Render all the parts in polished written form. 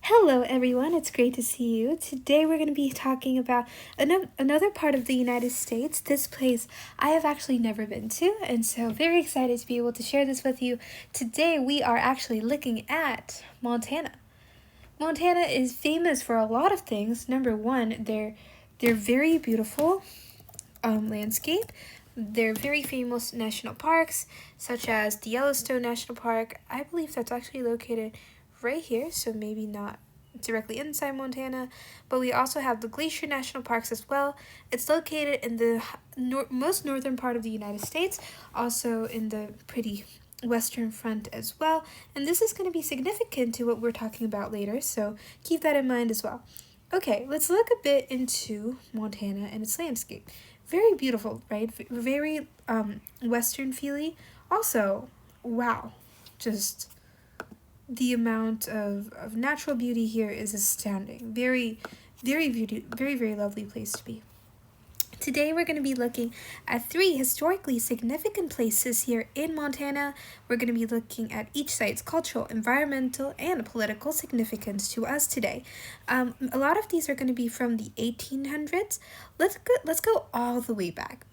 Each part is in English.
Hello, everyone. It's great to see you. Today, we're going to be talking about another part of the United States. This place I have actually never been to, and so very excited to be able to share this with you. Today, we are actually looking at Montana. Montana is famous for a lot of things. Number one, their very beautiful landscape. They're very famous national parks, such as the Yellowstone National Park. I believe that's actually located right here, so maybe not directly inside Montana, but we also have the Glacier National Parks as well. It's located in the most northern part of the United States, also in the pretty western front as well, and this is going to be significant to what we're talking about later, so keep that in mind as well. Okay, let's look a bit into Montana and its landscape. Very beautiful, right? Very western feely. Also, wow, just the amount of natural beauty here is astounding. Very lovely place to be. Today we're going to be looking at 3 historically significant places here in Montana. We're going to be looking at each site's cultural, environmental, and political significance to us today. A lot of these are going to be from the 1800s. Let's go all the way back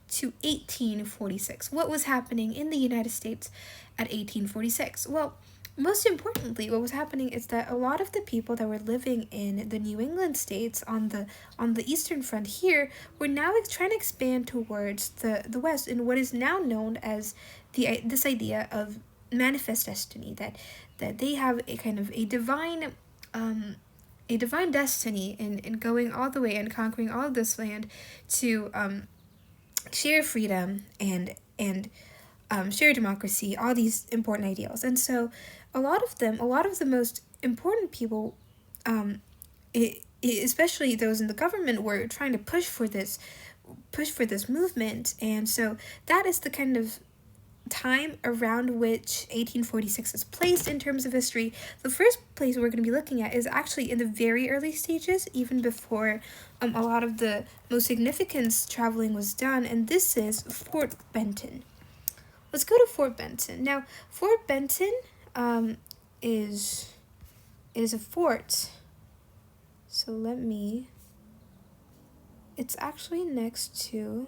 to 1846. What was happening in the United States at 1846? Well, most importantly, what was happening is that a lot of the people that were living in the New England states on the eastern front here were now trying to expand towards the west in what is now known as this idea of manifest destiny, that they have a kind of a divine destiny in going all the way and conquering all of this land to share freedom and share democracy, all these important ideals. And so a lot of the most important people, especially those in the government, were trying to push for this movement. And so that is the kind of time around which 1846 is placed in terms of history. The first place we're going to be looking at is actually in the very early stages, even before a lot of the most significant traveling was done, and this is Fort Benton. Let's go to Fort Benton. Now, Fort Benton is a fort. So it's actually next to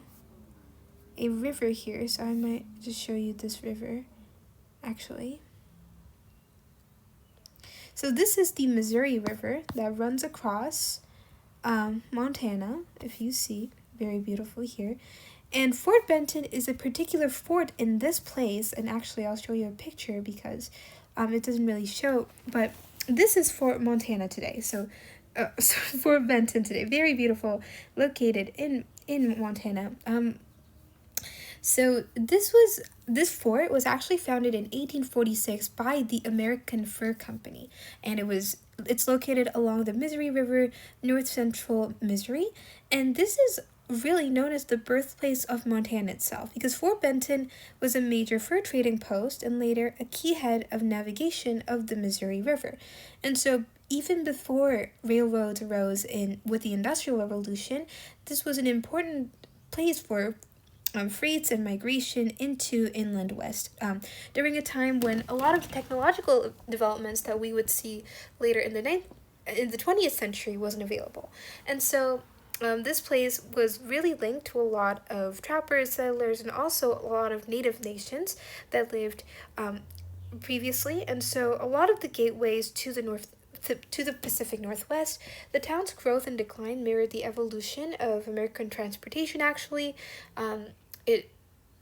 a river here, so I might just show you this river, actually. So this is the Missouri River that runs across Montana, if you see, very beautiful here. And Fort Benton is a particular fort in this place, and actually I'll show you a picture because it doesn't really show, but this is Fort Montana today. So Fort Benton today, very beautiful, located in Montana. So this fort was actually founded in 1846 by the American Fur Company, and it's located along the Missouri River, north central Missouri, and this is really known as the birthplace of Montana itself, because Fort Benton was a major fur trading post and later a key head of navigation of the Missouri River. And so even before railroads arose with the Industrial Revolution, this was an important place for freights and migration into inland west, during a time when a lot of technological developments that we would see later in the 20th century wasn't available. And so this place was really linked to a lot of trappers, settlers, and also a lot of native nations that lived previously. And so a lot of the gateways to the Pacific Northwest, the town's growth and decline mirrored the evolution of American transportation, actually. It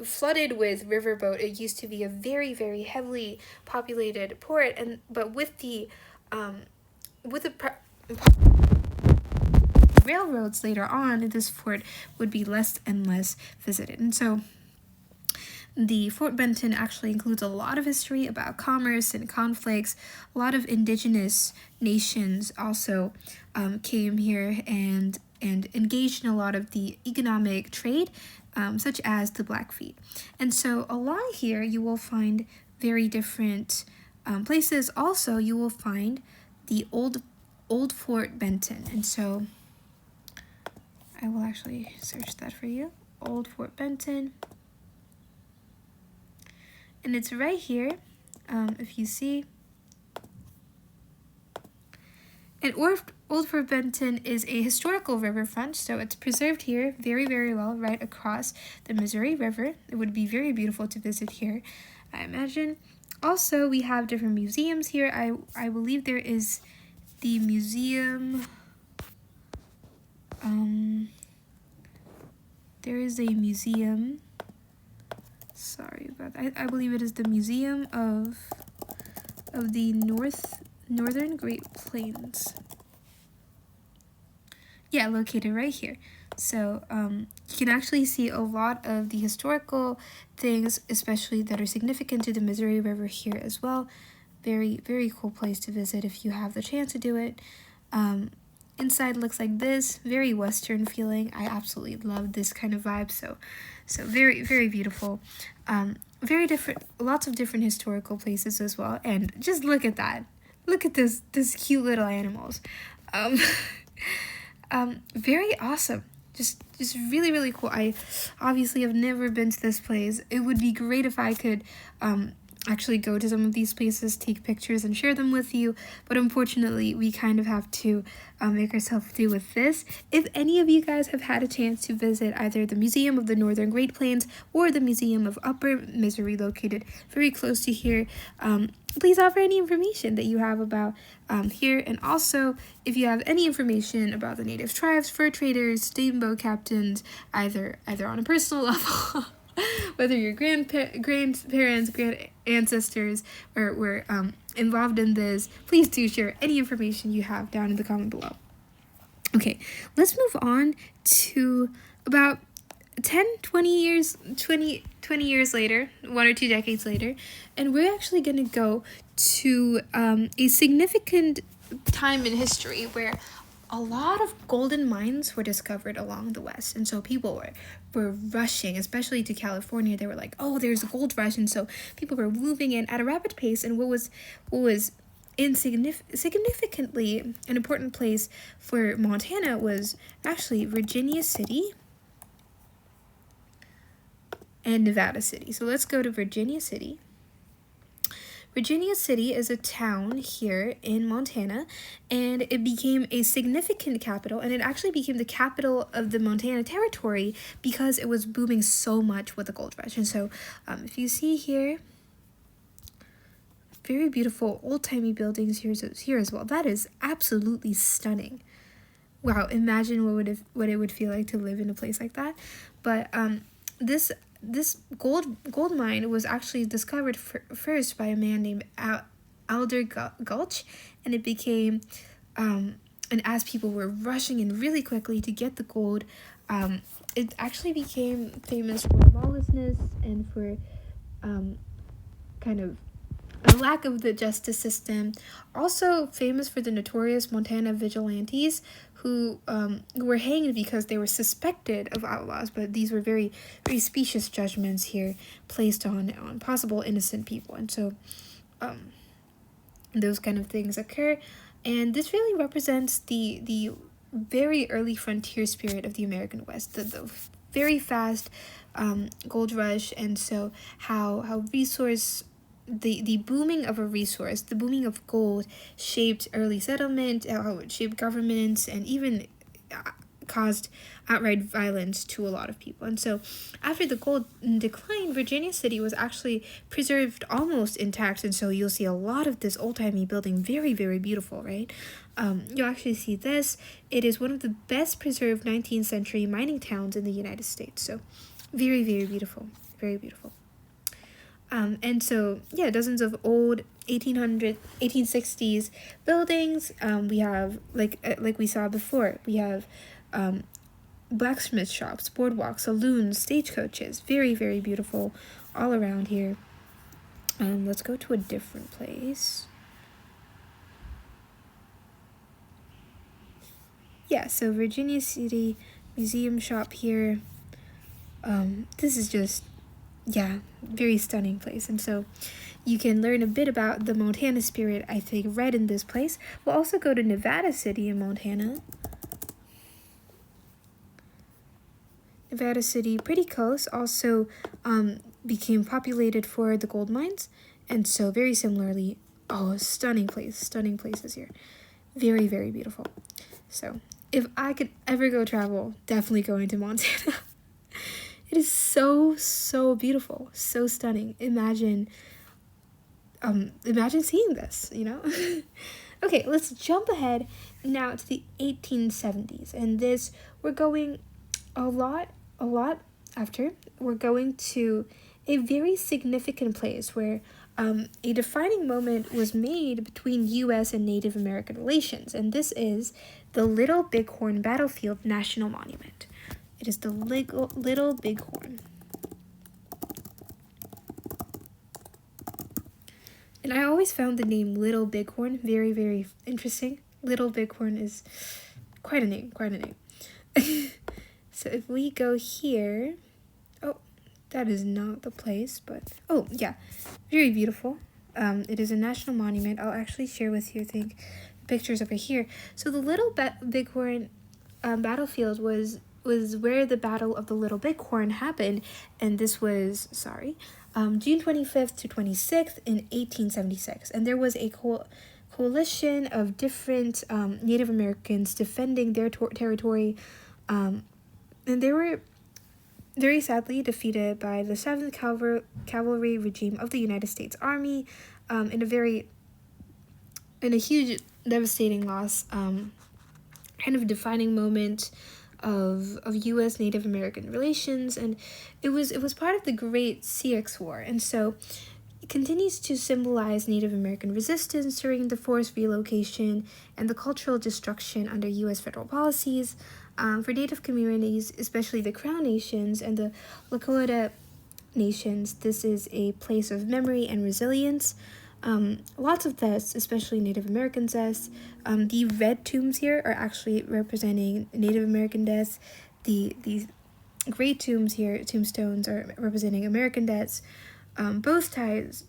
flooded with riverboat. It used to be a very, very heavily populated port, but with the railroads later on, this fort would be less and less visited. And so the Fort Benton actually includes a lot of history about commerce and conflicts. A lot of indigenous nations also came here and engaged in a lot of the economic trade, such as the Blackfeet. And so along here you will find very different places. Also, you will find the old Fort Benton. And so I will actually search that for you. Old Fort Benton. And it's right here, if you see. And Old Fort Benton is a historical riverfront, so it's preserved here very, very well right across the Missouri River. It would be very beautiful to visit here, I imagine. Also, we have different museums here. I believe there is the museum. There is a museum. Sorry about that. I believe it is the Museum of the Northern Great Plains. Yeah, located right here. So you can actually see a lot of the historical things, especially that are significant to the Missouri River here as well. Very, very cool place to visit if you have the chance to do it. Inside looks like this, very Western feeling. I absolutely love this kind of vibe. So very, very beautiful. Very different, lots of different historical places as well. And just look at that. Look at this cute little animals. Very awesome. Just really, really cool. I obviously have never been to this place. It would be great if I could actually go to some of these places, take pictures, and share them with you. But unfortunately, we kind of have to make ourselves do with this. If any of you guys have had a chance to visit either the Museum of the Northern Great Plains or the Museum of Upper Missouri, located very close to here, please offer any information that you have about here. And also, if you have any information about the native tribes, fur traders, steamboat captains, either on a personal level, whether your grandparents, grand ancestors were involved in this, please do share any information you have down in the comment below. Okay, let's move on to about 20 years later, 1 or 2 decades later, and we're actually going to go to a significant time in history where a lot of golden mines were discovered along the west, and so people were rushing, especially to California. They were like, oh, there's a gold rush, and so people were moving in at a rapid pace. And what was significantly an important place for Montana was actually Virginia City and Nevada City. So let's go to Virginia City. Virginia City is a town here in Montana, and it became a significant capital, and it actually became the capital of the Montana Territory because it was booming so much with the gold rush. And so if you see here, very beautiful old-timey buildings here as well. That is absolutely stunning. Wow, imagine what it would feel like to live in a place like that. But this gold mine was actually discovered first by a man named Alder Gulch, and it became, and as people were rushing in really quickly to get the gold, it actually became famous for lawlessness and for kind of a lack of the justice system. Also famous for the notorious Montana vigilantes who were hanged because they were suspected of outlaws, but these were very, very specious judgments here placed on possible innocent people. And so those kind of things occur, and this really represents the very early frontier spirit of the American West, the very fast gold rush. And so how resource the booming of a resource, the booming of gold, shaped early settlement, how it shaped governments, and even caused outright violence to a lot of people. And so after the gold decline, Virginia City was actually preserved almost intact, and so you'll see a lot of this old-timey building, very, very beautiful, right? You'll actually see this. It is one of the best preserved 19th century mining towns in the United States. So very, very beautiful, very beautiful. And so, yeah, dozens of old 1860s buildings. We have, like we saw before, we have blacksmith shops, boardwalks, saloons, stagecoaches. Very, very beautiful all around here. Let's go to a different place. Yeah, so Virginia City Museum shop here. This is just, yeah, very stunning place. And so you can learn a bit about the Montana spirit, I think, right in this place. We'll also go to Nevada City in Montana. Nevada City, pretty close, also became populated for the gold mines. And so very similarly, oh, stunning places here. Very, very beautiful. So if I could ever go travel, definitely going to Montana. It is so, so beautiful, so stunning. Imagine seeing this, you know? Okay, let's jump ahead now to the 1870s. And this, we're going a lot after. We're going to a very significant place where a defining moment was made between U.S. and Native American relations. And this is the Little Bighorn Battlefield National Monument. It is the Little Bighorn. And I always found the name Little Bighorn very, very interesting. Little Bighorn is quite a name. So if we go here, oh, that is not the place, but, oh, yeah, very beautiful. It is a national monument. I'll actually share with you, I think, pictures over here. So the Little Bighorn battlefield was where the Battle of the Little Bighorn happened, and this was, June 25th to 26th in 1876. And there was a coalition of different Native Americans defending their territory, and they were very sadly defeated by the 7th Cavalry Regime of the United States Army in a huge devastating loss, kind of defining moment of U.S. Native American relations, and it was part of the Great Sioux War, and so it continues to symbolize Native American resistance during the forced relocation and the cultural destruction under U.S. federal policies. For Native communities, especially the Crown Nations and the Lakota Nations, this is a place of memory and resilience. Lots of deaths, especially Native American deaths. The red tombs here are actually representing Native American deaths. These gray tombs here, tombstones, are representing American deaths. Both sides,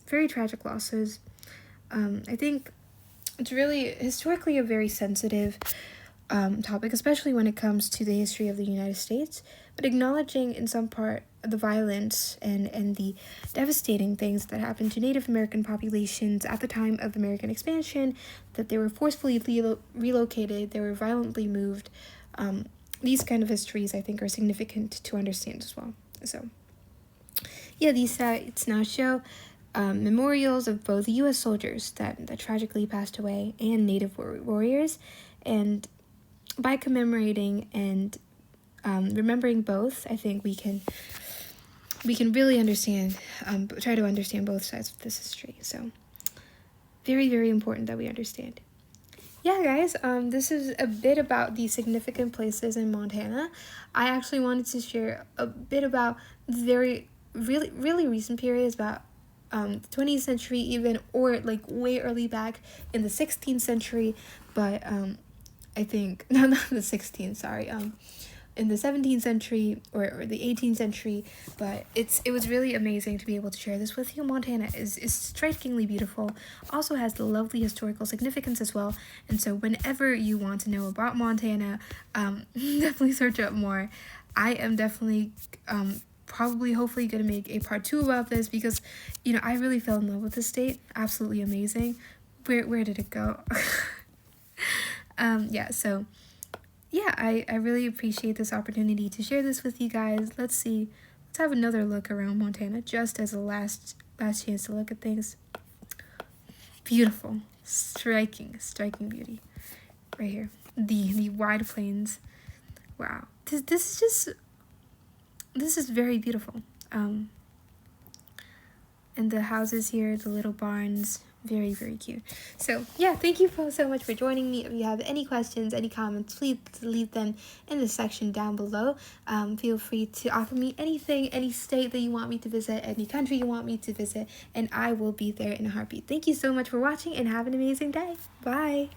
very tragic losses. I think it's really historically a very sensitive topic, especially when it comes to the history of the United States, but acknowledging in some part the violence and the devastating things that happened to Native American populations at the time of American expansion, that they were forcefully relocated, they were violently moved. These kind of histories, I think, are significant to understand as well. So, yeah, these sites now show memorials of both U.S. soldiers that tragically passed away and Native warriors, and by commemorating and remembering both, I think we can really understand, try to understand both sides of this history. So very, very important that we understand. Yeah, guys, this is a bit about the significant places in Montana. I actually wanted to share a bit about very, really, really recent periods, about the 20th century even, or like way early back in the 16th century, but I think, no, not the 16th, sorry, in the 17th century or the 18th century, but it was really amazing to be able to share this with you. Montana is strikingly beautiful, also has the lovely historical significance as well, and so whenever you want to know about Montana, definitely search up more. I am definitely hopefully gonna make a part 2 about this, because I really fell in love with the state. Absolutely amazing. Where did it go? I really appreciate this opportunity to share this with you guys. Let's have another look around Montana, just as a last chance to look at things. Beautiful, striking beauty right here. The wide plains. Wow, this is very beautiful. And the houses here, the little barns, very, very cute. So yeah, thank you so much for joining me. If you have any questions, any comments, please leave them in the section down below. Feel free to offer me anything, any state that you want me to visit, any country you want me to visit, and I will be there in a heartbeat. Thank you so much for watching, and have an amazing day. Bye.